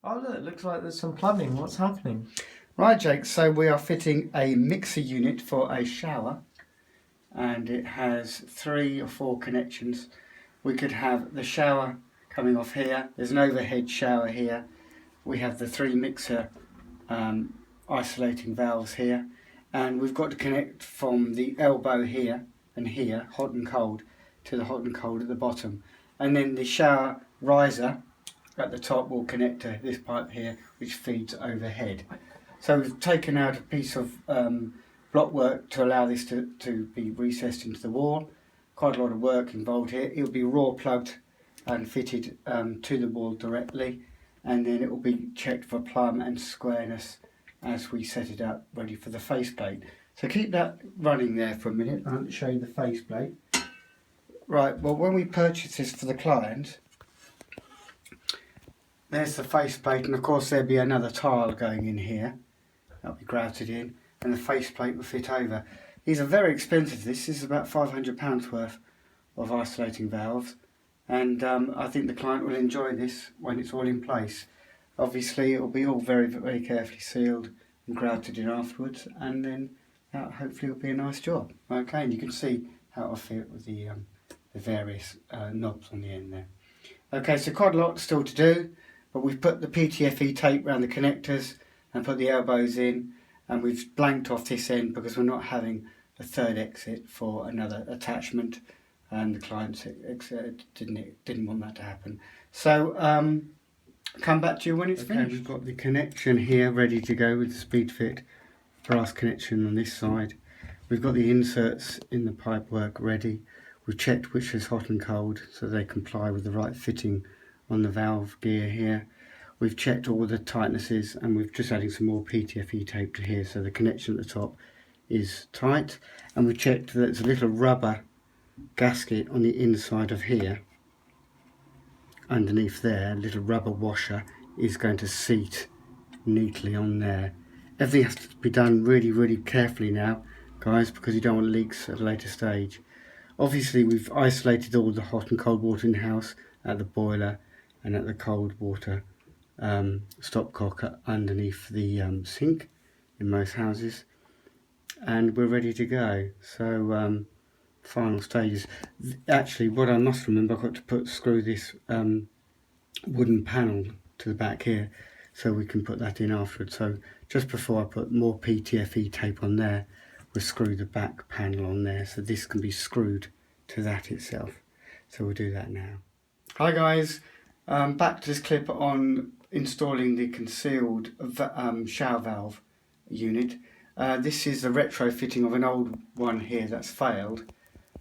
Oh look, it looks like there's some plumbing. What's happening? Right, Jake, so we are fitting a mixer unit for a shower, and it has 3 or 4 connections. We could have the shower coming off here. There's an overhead shower here. We have the 3 mixer isolating valves here, and we've got to connect from the elbow here and here, hot and cold, to the hot and cold at the bottom. And then the shower riser at the top will connect to this pipe here, which feeds overhead. So we've taken out a piece of block work to allow this to be recessed into the wall. Quite a lot of work involved here. It will be raw plugged and fitted to the wall directly, and then it will be checked for plumb and squareness as we set it up ready for the faceplate. So keep that running there for a minute. I'll show you the faceplate. Right, well, when we purchased this for the client, there's the faceplate, and of course there'll be another tile going in here. That'll be grouted in, and the faceplate will fit over. These are very expensive. This is about £500 worth of isolating valves, and I think the client will enjoy this when it's all in place. Obviously it will be all very, very carefully sealed and grouted in afterwards, and then hopefully it'll be a nice job. Okay, and you can see how it'll fit with the various knobs on the end there. Okay, so quite a lot still to do, but we've put the PTFE tape around the connectors and put the elbows in, and we've blanked off this end because we're not having a third exit for another attachment, and the client didn't want that to happen. So come back to you when it's finished. We've got the connection here ready to go with the Speedfit brass connection on this side. We've got the inserts in the pipework ready. We've checked which is hot and cold so they comply with the right fitting on the valve gear here. We've checked all the tightnesses, and we've just adding some more PTFE tape to here so the connection at the top is tight. And we've checked that there's a little rubber gasket on the inside of here. Underneath there, a little rubber washer is going to seat neatly on there. Everything has to be done really, really carefully now, guys, because you don't want leaks at a later stage. Obviously we've isolated all the hot and cold water in the house at the boiler and at the cold water stopcock underneath the sink in most houses, and we're ready to go. So final stages. Actually, what I must remember, I've got to screw this wooden panel to the back here so we can put that in afterwards. So just before I put more PTFE tape on there, we'll screw the back panel on there so this can be screwed to that itself. So we'll do that now. Hi guys, back to this clip on installing the concealed shower valve unit. This is a retrofitting of an old one here that's failed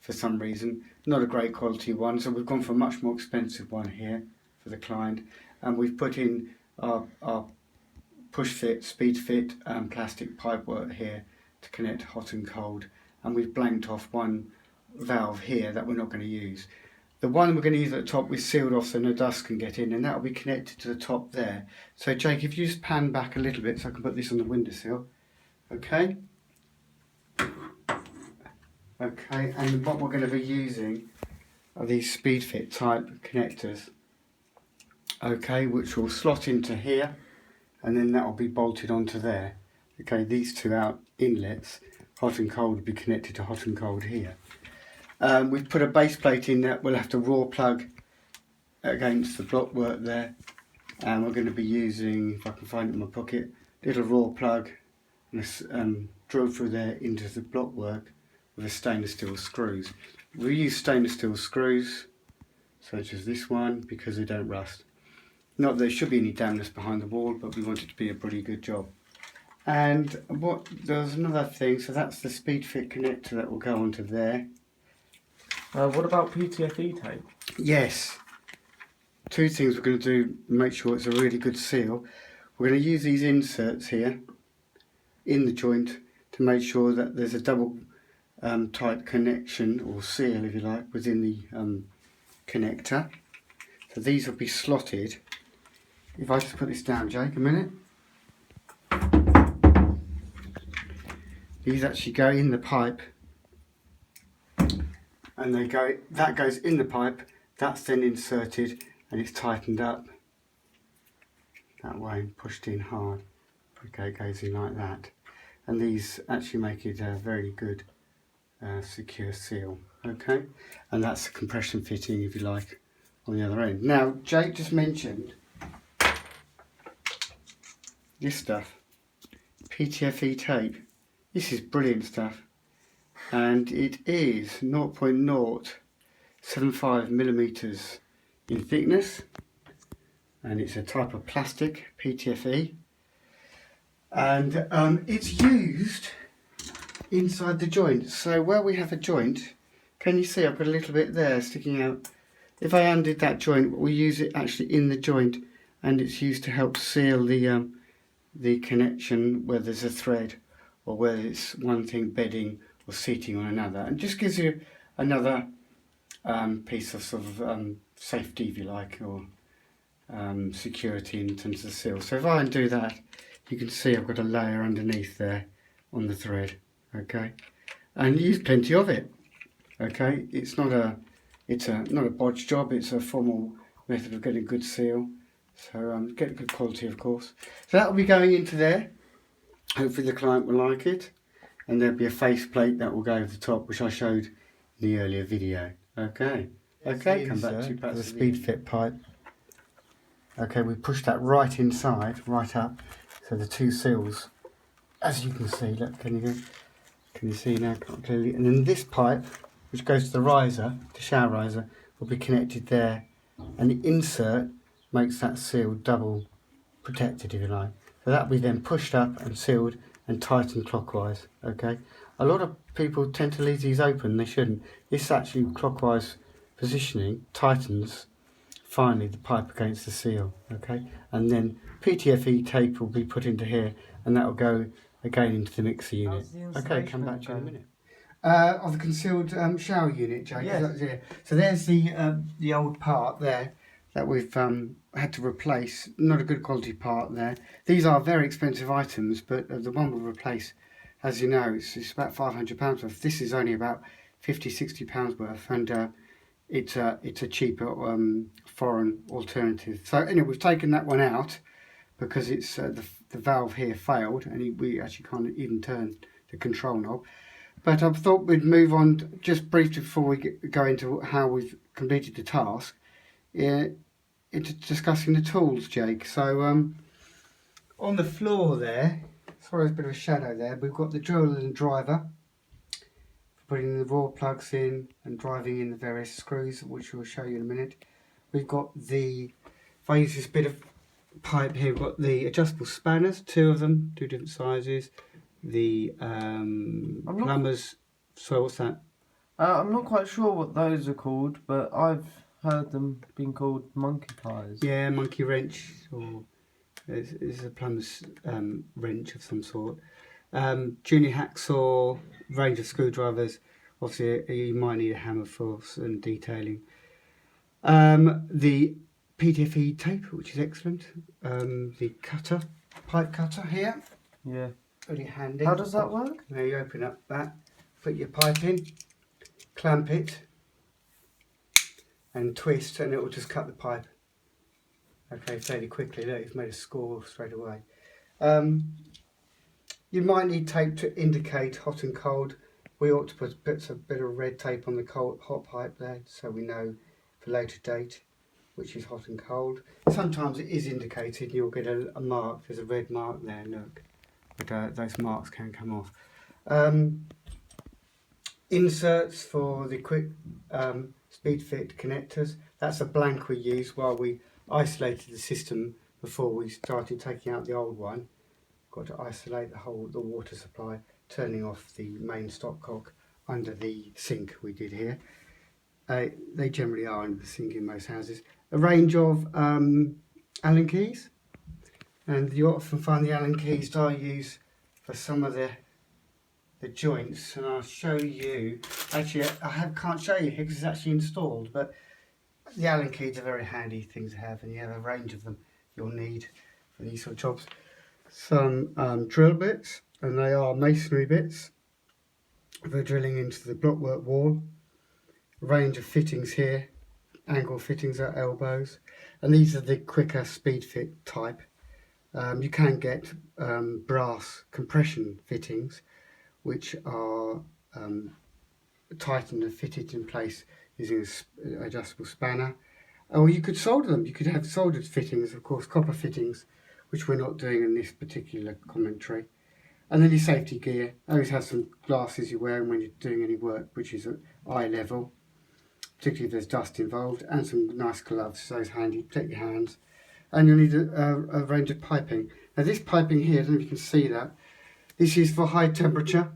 for some reason. Not a great quality one, so we've gone for a much more expensive one here for the client, and we've put in our push fit, speed fit plastic pipework here to connect hot and cold, and we've blanked off one valve here that we're not going to use. The one we're going to use at the top, we sealed off so no dust can get in, and that will be connected to the top there. So Jake, if you just pan back a little bit so I can put this on the windowsill. Okay. Okay, and what we're going to be using are these SpeedFit type connectors. Okay, which will slot into here, and then that will be bolted onto there. Okay, these two out inlets, hot and cold, will be connected to hot and cold here. We've put a base plate in that we'll have to raw plug against the block work there, and we're going to be using, if I can find it in my pocket, a little raw plug and drill through there into the block work with a stainless steel screws. We use stainless steel screws such as this one because they don't rust. Not that there should be any dampness behind the wall, but we want it to be a pretty good job. And there's another thing, so that's the SpeedFit connector that will go onto there. What about PTFE tape? Yes, 2 things we're going to do to make sure it's a really good seal. We're going to use these inserts here in the joint to make sure that there's a double tight connection, or seal if you like, within the connector. So these will be slotted. If I just put this down, Jake, a minute. These actually go in the pipe, and that goes in the pipe, that's then inserted and it's tightened up. that way and pushed in hard. Okay, it goes in like that. And these actually make it a very good secure seal. Okay, and that's the compression fitting, if you like, on the other end. Now, Jake just mentioned this stuff, PTFE tape. This is brilliant stuff, and it is 0.075 millimeters in thickness, and it's a type of plastic, PTFE, and it's used inside the joint. So where we have a joint, can you see I've got a little bit there sticking out? If I undid that joint, we use it actually in the joint, and it's used to help seal the connection where there's a thread, or whether it's one thing bedding or seating on another, and just gives you another piece of sort of safety, if you like, or security in terms of the seal. So if I undo that, you can see I've got a layer underneath there on the thread. Okay, and use plenty of it. Okay, it's not a bodge job. It's a formal method of getting a good seal. So get good quality, of course. So that will be going into there. Hopefully the client will like it, and there'll be a face plate that will go over the top, which I showed in the earlier video. Okay, okay, come back to the speed fit pipe. Okay, we push that right inside, right up, so the two seals, as you can see. Look, can you see now quite clearly? And then this pipe, which goes to the riser, the shower riser, will be connected there, and the insert makes that seal double protected, if you like. So that will be then pushed up and sealed and tightened clockwise. Okay, a lot of people tend to leave these open. They shouldn't. This actually clockwise positioning tightens finally the pipe against the seal. Okay, and then PTFE tape will be put into here, and that will go again into the mixer unit. Okay, come back to you in a minute. Of the concealed shower unit, Jake. Yes. So there's the old part there that we've had to replace. Not a good quality part there. These are very expensive items, but the one we'll replace, as you know, it's about £500 worth. This is only about £50–60 worth, and it's a cheaper foreign alternative. So anyway, we've taken that one out because it's the valve here failed, and we actually can't even turn the control knob. But I thought we'd move on just briefly before we go into how we've completed the task, into discussing the tools, Jake. So on the floor there, sorry, there's a bit of a shadow there, we've got the drill and driver for putting the raw plugs in and driving in the various screws, which we'll show you in a minute. We've got if I use this bit of pipe here, we've got the adjustable spanners, two of them, two different sizes. The plumbers. So what's that? I'm not quite sure what those are called, but I've heard them being called monkey pliers. Yeah, monkey wrench, or it's a plumber's wrench of some sort. Junior hacksaw, range of screwdrivers. Obviously, you might need a hammer for some detailing. The PTFE tape, which is excellent. The cutter, pipe cutter here. Yeah. Really handy. How does that work? Now you open up that, put your pipe in, clamp it, and twist, and it will just cut the pipe. Okay, fairly quickly. Look, you've made a score straight away. You might need tape to indicate hot and cold. We ought to put a bit of red tape on the hot pipe there, so we know for later date which is hot and cold. Sometimes it is indicated, and you'll get a mark. There's a red mark there. Look. But those marks can come off. Inserts for the quick speed fit connectors. That's a blank we used while we isolated the system before we started taking out the old one. Got to isolate the water supply, turning off the main stopcock under the sink we did here. They generally are under the sink in most houses. A range of Allen keys. And you often find the Allen keys that I use for some of the joints, and I'll show you. Actually, can't show you here because it's actually installed, but the Allen keys are very handy things to have, and you have a range of them you'll need for these sort of jobs. Some drill bits, and they are masonry bits for drilling into the blockwork wall. A range of fittings here, angle fittings at elbows, and these are the quicker speed fit type. You can get brass compression fittings, which are tightened and fitted in place using an adjustable spanner. Or you could solder them. You could have soldered fittings, of course, copper fittings, which we're not doing in this particular commentary. And then your safety gear. Always have some glasses you're wearing when you're doing any work, which is at eye level, particularly if there's dust involved, and some nice gloves, so it's handy, protect your hands. And you'll need a range of piping. Now this piping here, I don't know if you can see that, this is for high temperature,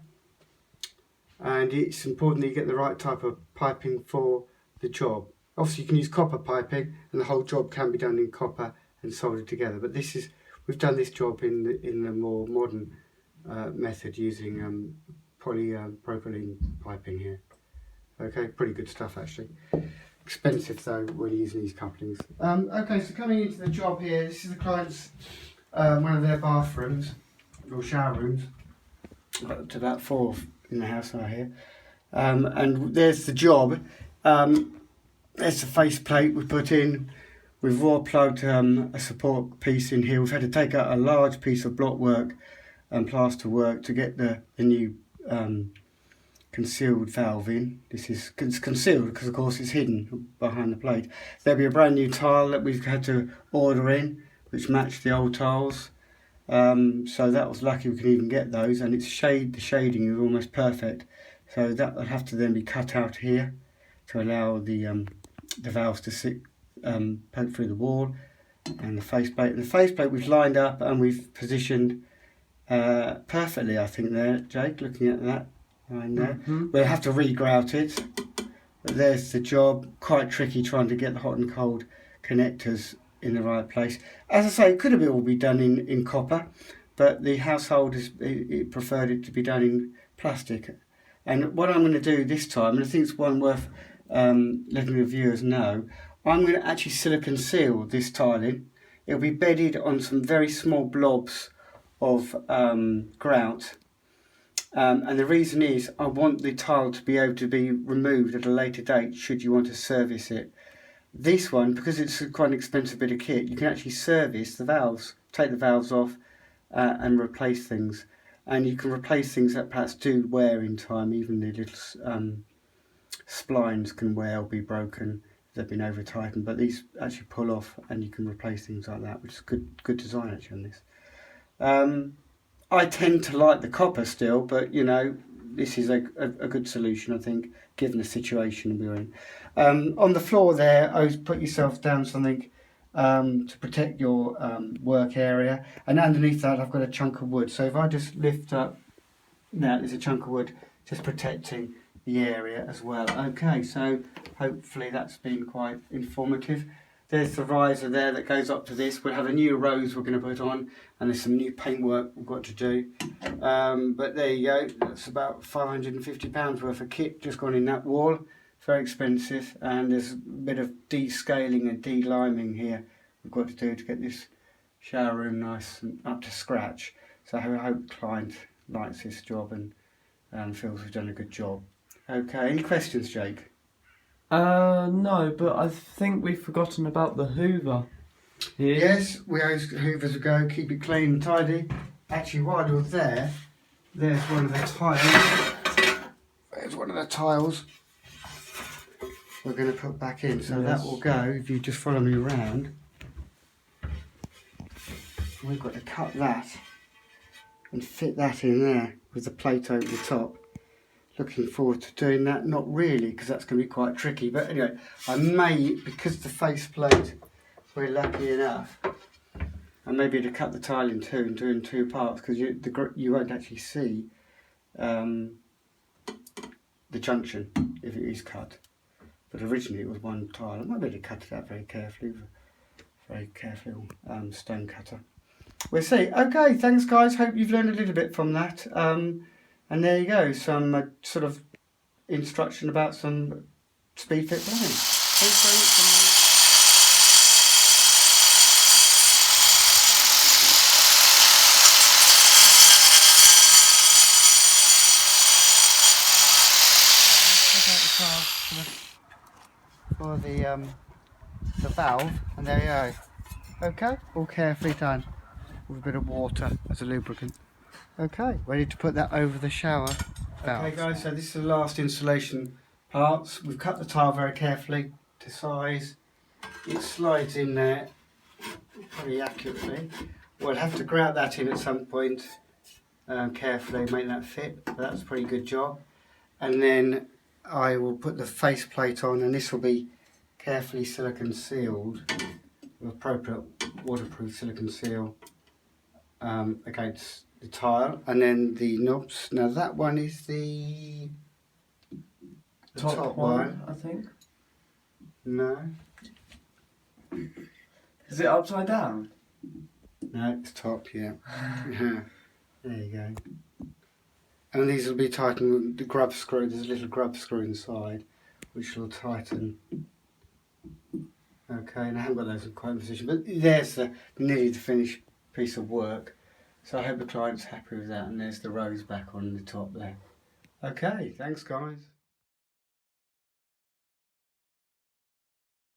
and it's important that you get the right type of piping for the job. Obviously you can use copper piping, and the whole job can be done in copper and soldered together, but we've done this job in the more modern method using polypropylene piping here. Okay, pretty good stuff actually. Expensive though when you're using these couplings. Okay, so coming into the job here, this is the client's one of their bathrooms or shower rooms. Up to about 4 in the house out here. And there's the job. There's the face plate we put in. We've raw plugged a support piece in here. We've had to take out a large piece of block work and plaster work to get the new concealed valve in. This is concealed because of course it's hidden behind the plate. There'll be a brand new tile that we've had to order in, which matched the old tiles. So that was lucky we could even get those, and the shading is almost perfect. So that will have to then be cut out here to allow the valves to sit poke through the wall, and the faceplate. And the faceplate we've lined up and we've positioned perfectly, I think there, Jake, looking at that right there. We'll have to re-grout it, but there's the job. Quite tricky trying to get the hot and cold connectors in the right place. As I say, it could have all be done in copper, but the household it preferred it to be done in plastic. And what I'm going to do this time, and I think it's one worth letting the viewers know, I'm going to actually silicone seal this tiling. It'll be bedded on some very small blobs of grout, and the reason is I want the tile to be able to be removed at a later date should you want to service it. This one, because it's quite an expensive bit of kit, you can actually service the valves, take the valves off and replace things. And you can replace things that perhaps do wear in time. Even the little splines can wear or be broken if they've been over tightened, but these actually pull off and you can replace things like that, which is good design actually on this. I tend to like the copper still, but you know, this is a good solution, I think, given the situation we're in. On the floor there, I would put yourself down something to protect your work area, and underneath that I've got a chunk of wood. So if I just lift up, now there's a chunk of wood just protecting the area as well. Okay, so hopefully that's been quite informative. There's the riser there that goes up to this. We'll have a new rose we're going to put on, and there's some new paintwork we've got to do. But there you go, that's about £550 worth of kit just gone in that wall. Very expensive, and there's a bit of descaling and de-liming here we've got to do to get this shower room nice and up to scratch. So I hope the client likes this job and feels we've done a good job. Okay, any questions, Jake? No, but I think we've forgotten about the Hoover here. Yes, we always Hoovers will go, keep it clean and tidy. Actually, while you're there, there's one of the tiles. There's one of the tiles we're going to put back in, so yes. That will go, if you just follow me around. We've got to cut that and fit that in there with the plate over the top. Looking forward to doing that. Not really, because that's going to be quite tricky, but anyway, I may, because the faceplate, we're lucky enough, I may be able to cut the tile in two and do it in 2 parts, because you won't actually see the junction if it is cut. But originally it was one tile. I might be able to cut it out very carefully, stone cutter. We'll see. Okay, thanks guys. Hope you've learned a little bit from that. And there you go, some sort of instruction about some speed fit plumbing. Thanks very much. For the valve, and there you go. Okay, all carefully done. with a bit of water as a lubricant. Okay, ready to put that over the shower valve. Okay guys, so this is the last installation parts. We've cut the tile very carefully to size. It slides in there pretty accurately. We'll have to grout that in at some point carefully, make that fit, but that's a pretty good job. And then I will put the face plate on, and this will be carefully silicone sealed with appropriate waterproof silicone seal against the tile. And then the knobs, now that one is the top one, I think. No, Is it upside down? no, it's top, yeah. There you go. And these will be tightened with the grub screw. There's a little grub screw inside which will tighten. Okay, and I haven't got those in quite in position, but there's nearly the finished piece of work. So I hope the client's happy with that, and there's the rose back on the top there. Okay, thanks guys.